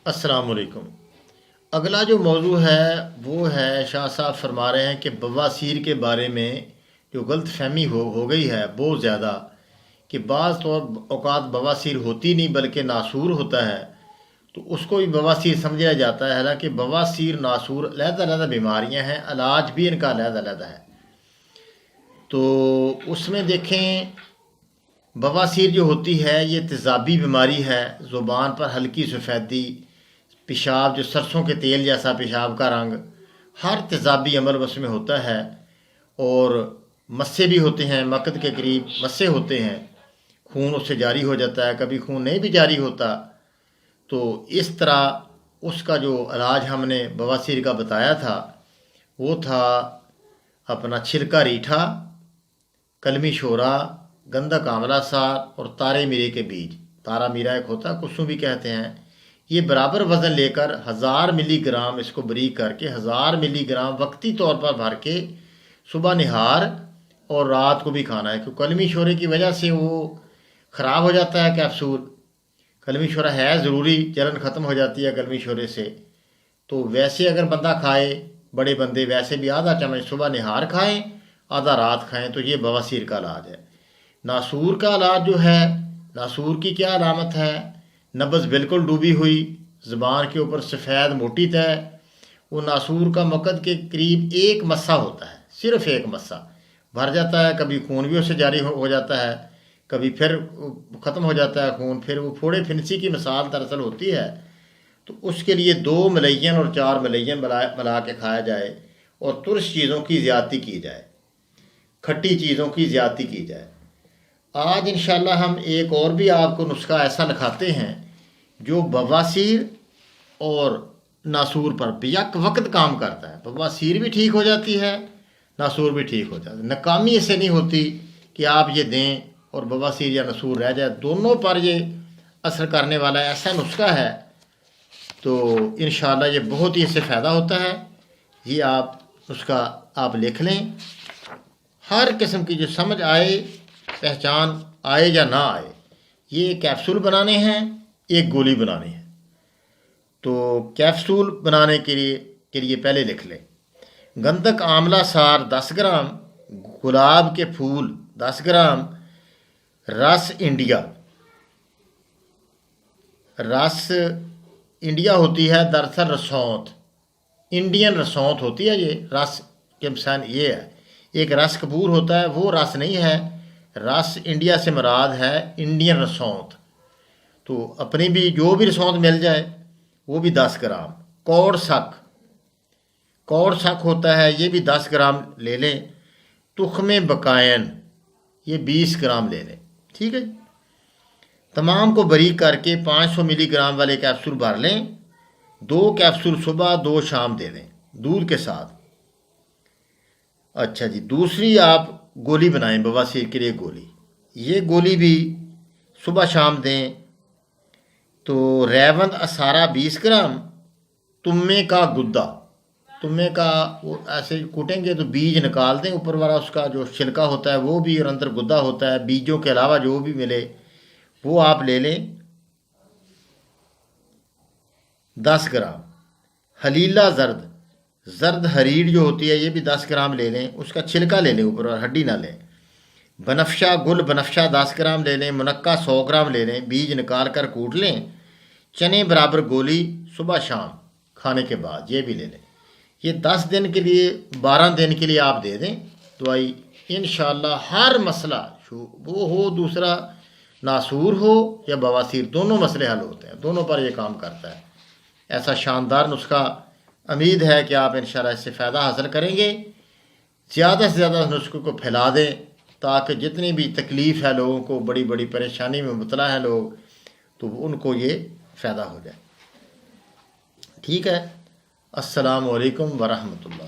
अस्सलाम वालेकुम। अगला जो मौजू है वो है, शाह साहब फरमा रहे हैं कि बवासीर के बारे में जो गलत फहमी हो गई है बहुत ज़्यादा, कि बाज़ तो औक़ात बवासीर होती नहीं बल्कि नासूर होता है, तो उसको भी बवासीर समझा जाता है। हालांकि बवासीर नासूर अलग-अलग बीमारियां हैं, इलाज भी इनका अलग-अलग है। तो उसमें देखें, बवासीर जो होती है ये तेज़ाबी बीमारी है। ज़ुबान पर हल्की सफ़ेदी, पेशाब जो सरसों के तेल जैसा पेशाब का रंग, हर तेज़ाबी अमल उसमें होता है। और मस्से भी होते हैं, मकद के करीब मस्से होते हैं, खून उससे जारी हो जाता है, कभी खून नहीं भी जारी होता। तो इस तरह उसका जो इलाज हमने बवासीर का बताया था वो था अपना छिलका रीठा, कलमी शोरा, गंधक आंवला सार और तारे मीरे के बीज। तारा मीरा एक होता है, कुसुम भी कहते हैं। ये बराबर वज़न लेकर 1000 मिलीग्राम इसको बरीक करके 1000 मिलीग्राम वक्ती तौर पर भर के सुबह निहार और रात को भी खाना है। क्योंकि कलमी शोरे की वजह से वो ख़राब हो जाता है कैप्सूल। कलमी शोरा है ज़रूरी, जलन ख़त्म हो जाती है कलमी शोरे से। तो वैसे अगर बंदा खाए, बड़े बंदे वैसे भी आधा चम्मच सुबह निहार खाएं, आधा रात खाएं, तो ये बवासीर का इलाज है। नासूर का इलाज जो है, नासूर की क्या अलामत है? नब्ज़ बिल्कुल डूबी हुई, ज़ुबान के ऊपर सफ़ेद मोटी तय। वो नासूर का मकद के करीब एक मस्सा होता है, सिर्फ एक मस्सा भर जाता है। कभी खून भी उससे जारी हो जाता है, कभी फिर ख़त्म हो जाता है खून। फिर वो फोड़े फिनसी की मिसाल दरअसल होती है। तो उसके लिए 2 मलयन और 4 मलयन मिला के खाया जाए और तुरश चीज़ों की ज़्यादती की जाए, खट्टी चीज़ों की ज़्यादती की जाए। आज इंशाल्लाह हम एक और भी आपको नुस्खा ऐसा लिखाते हैं जो बवासीर और नासूर पर बेयक वक्त काम करता है। बवासीर भी ठीक हो जाती है, नासूर भी ठीक हो जाता है। नाकामी इससे नहीं होती कि आप ये दें और बवासीर या नसूर रह जाए, दोनों पर ये असर करने वाला ऐसा नुस्खा है। तो इंशाल्लाह ये बहुत ही इससे फ़ायदा होता है। ये आप नुस्खा आप लिख लें। हर किस्म की जो समझ आए, पहचान आए या ना आए, ये कैप्सूल बनाने हैं, एक गोली बनानी है। तो कैप्सूल बनाने के लिए पहले लिख लें, गंधक आंवला सार 10 ग्राम, गुलाब के फूल 10 ग्राम, रस इंडिया होती है दरअसल रसौंत, इंडियन रसौंत होती है। ये रस के मिसान ये है। एक रस कपूर होता है, वो रस नहीं है। रस इंडिया से मुराद है इंडियन रसौंत। तो अपनी भी जो भी रसौंत मिल जाए वो भी 10 ग्राम। कौड़ सक होता है, ये भी 10 ग्राम ले लें। तुख्मे बकायन ये 20 ग्राम ले लें। ठीक है, तमाम को बरीक करके 500 मिलीग्राम वाले कैप्सूल भर लें। 2 कैप्सूल सुबह 2 शाम दे दें दूध के साथ। अच्छा जी, दूसरी आप गोली बनाएं बवासीर के लिए गोली। ये गोली भी सुबह शाम दें। तो रेवंद असारा 20 ग्राम, तुम्मे का गुद्दा, तुम्मे का वो ऐसे कूटेंगे तो बीज निकाल दें, ऊपर वाला उसका जो छिलका होता है वो भी और अंदर गुद्दा होता है। बीजों के अलावा जो भी मिले वो आप ले लें। 10 ग्राम हलीला जर्द हरीर जो होती है ये भी 10 ग्राम ले लें, उसका छिलका ले लें ऊपर और हड्डी ना लें। बनफ्शा 10 ग्राम ले लें। मुनक्का 100 ग्राम ले लें, बीज निकाल कर कूट लें। चने बराबर गोली सुबह शाम खाने के बाद ये भी ले लें। ये 10 दिन के लिए 12 दिन के लिए आप दे दें दवाई। इंशाअल्लाह हर मसला वो हो, दूसरा नासूर हो या बवासीर, दोनों मसले हल होते हैं, दोनों पर ये काम करता है। ऐसा शानदार नुस्खा, उम्मीद है कि आप इंशाअल्लाह इससे फ़ायदा हासिल करेंगे। ज़्यादा से ज़्यादा नुस्खे को फैला दें ताकि जितनी भी तकलीफ़ है लोगों को, बड़ी बड़ी परेशानी में मुबतला है लोग, तो उनको ये फ़ायदा हो जाए। ठीक है, अस्सलामु अलैकुम वरहमतुल्लाह।